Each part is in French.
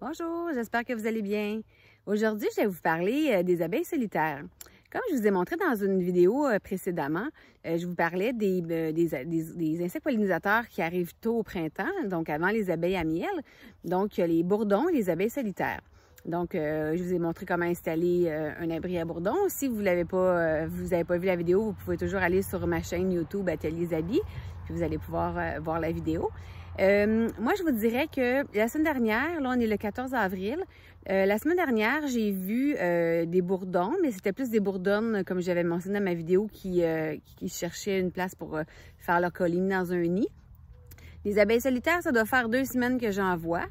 Bonjour, j'espère que vous allez bien. Aujourd'hui, je vais vous parler des abeilles solitaires. Comme je vous ai montré dans une vidéo précédemment, je vous parlais des insectes pollinisateurs qui arrivent tôt au printemps, donc avant les abeilles à miel. Donc, il y a les bourdons et les abeilles solitaires. Donc, je vous ai montré comment installer un abri à bourdons. Si vous n'avez pas vu la vidéo, vous pouvez toujours aller sur ma chaîne YouTube Atelier Zabi, puis vous allez pouvoir voir la vidéo. Moi, je vous dirais que la semaine dernière, là, on est le 14 avril, la semaine dernière, j'ai vu des bourdons, mais c'était plus des bourdonnes, comme j'avais mentionné dans ma vidéo, qui cherchaient une place pour faire leur colonie dans un nid. Les abeilles solitaires, ça doit faire 2 semaines que j'en vois.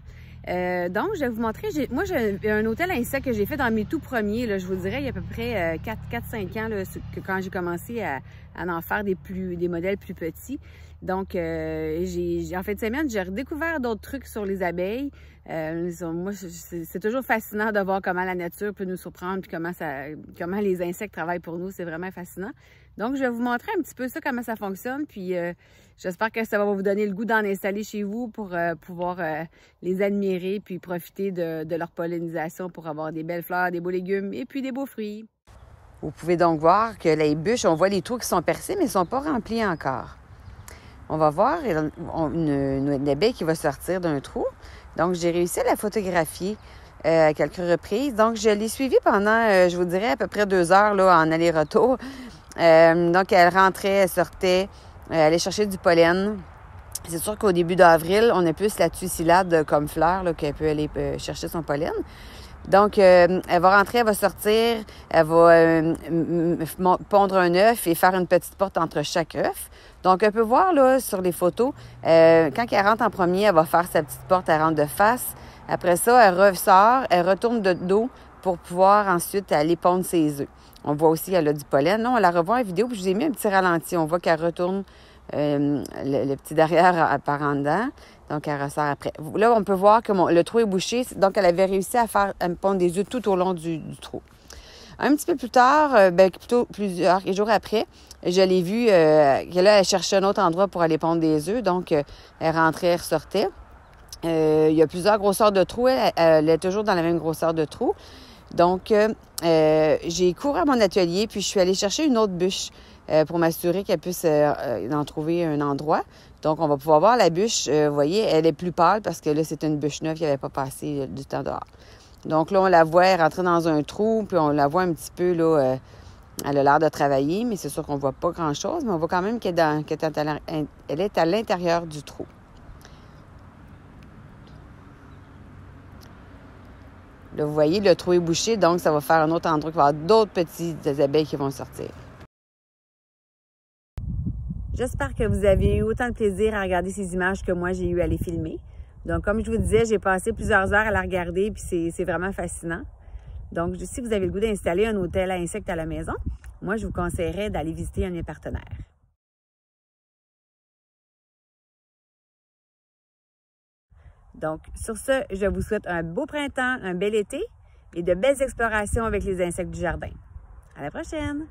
Donc, je vais vous montrer, moi j'ai un hôtel à insectes que j'ai fait dans mes tout premiers, là, je vous dirais, il y a à peu près 4-5 ans, là, quand j'ai commencé à en faire des modèles plus petits. Donc, en fin de semaine, j'ai redécouvert d'autres trucs sur les abeilles. Moi, c'est toujours fascinant de voir comment la nature peut nous surprendre, puis comment les insectes travaillent pour nous, c'est vraiment fascinant. Donc, je vais vous montrer un petit peu ça, comment ça fonctionne, puis j'espère que ça va vous donner le goût d'en installer chez vous pour pouvoir les admirer, puis profiter de leur pollinisation pour avoir des belles fleurs, des beaux légumes et puis des beaux fruits. Vous pouvez donc voir que les bûches, on voit les trous qui sont percés, mais ils ne sont pas remplis encore. On va voir une abeille qui va sortir d'un trou. Donc, j'ai réussi à la photographier à quelques reprises. Donc, je l'ai suivie pendant, je vous dirais, à peu près 2 heures là, en aller-retour. Donc, elle rentrait, elle sortait, elle allait chercher du pollen. C'est sûr qu'au début d'avril, on a plus la tucilade comme fleur, là, qu'elle peut aller chercher son pollen. Donc, elle va rentrer, elle va sortir, elle va pondre un œuf et faire une petite porte entre chaque œuf. Donc, on peut voir là sur les photos, quand elle rentre en premier, elle va faire sa petite porte, elle rentre de face. Après ça, elle ressort, elle retourne de dos pour pouvoir ensuite aller pondre ses œufs. On voit aussi qu'elle a du pollen. Là, on la revoit en vidéo, puis je vous ai mis un petit ralenti. On voit qu'elle retourne le petit derrière par en dedans. Donc, elle ressort après. Là, on peut voir que le trou est bouché. Donc, elle avait réussi à me pondre des œufs tout au long du trou. Un petit peu plus tard, plutôt plusieurs jours après, je l'ai vue que là, elle cherchait un autre endroit pour aller pondre des œufs. Donc, elle rentrait, elle ressortait. Il y a plusieurs grosseurs de trous. Elle est toujours dans la même grosseur de trou. Donc, j'ai couru à mon atelier, puis je suis allée chercher une autre bûche pour m'assurer qu'elle puisse en trouver un endroit. Donc, on va pouvoir voir la bûche. Vous voyez, elle est plus pâle parce que là, c'est une bûche neuve qui n'avait pas passé du temps dehors. Donc là, on la voit, elle rentrer dans un trou, puis on la voit un petit peu, là, elle a l'air de travailler, mais c'est sûr qu'on ne voit pas grand-chose, mais on voit quand même qu'elle est à l'intérieur du trou. Là, vous voyez, le trou est bouché, donc ça va faire un autre endroit, il va y avoir d'autres petites abeilles qui vont sortir. J'espère que vous avez eu autant de plaisir à regarder ces images que moi, j'ai eu à les filmer. Donc, comme je vous disais, j'ai passé plusieurs heures à la regarder, puis c'est vraiment fascinant. Donc, si vous avez le goût d'installer un hôtel à insectes à la maison, moi, je vous conseillerais d'aller visiter un de mes partenaires. Donc, sur ce, je vous souhaite un beau printemps, un bel été et de belles explorations avec les insectes du jardin. À la prochaine!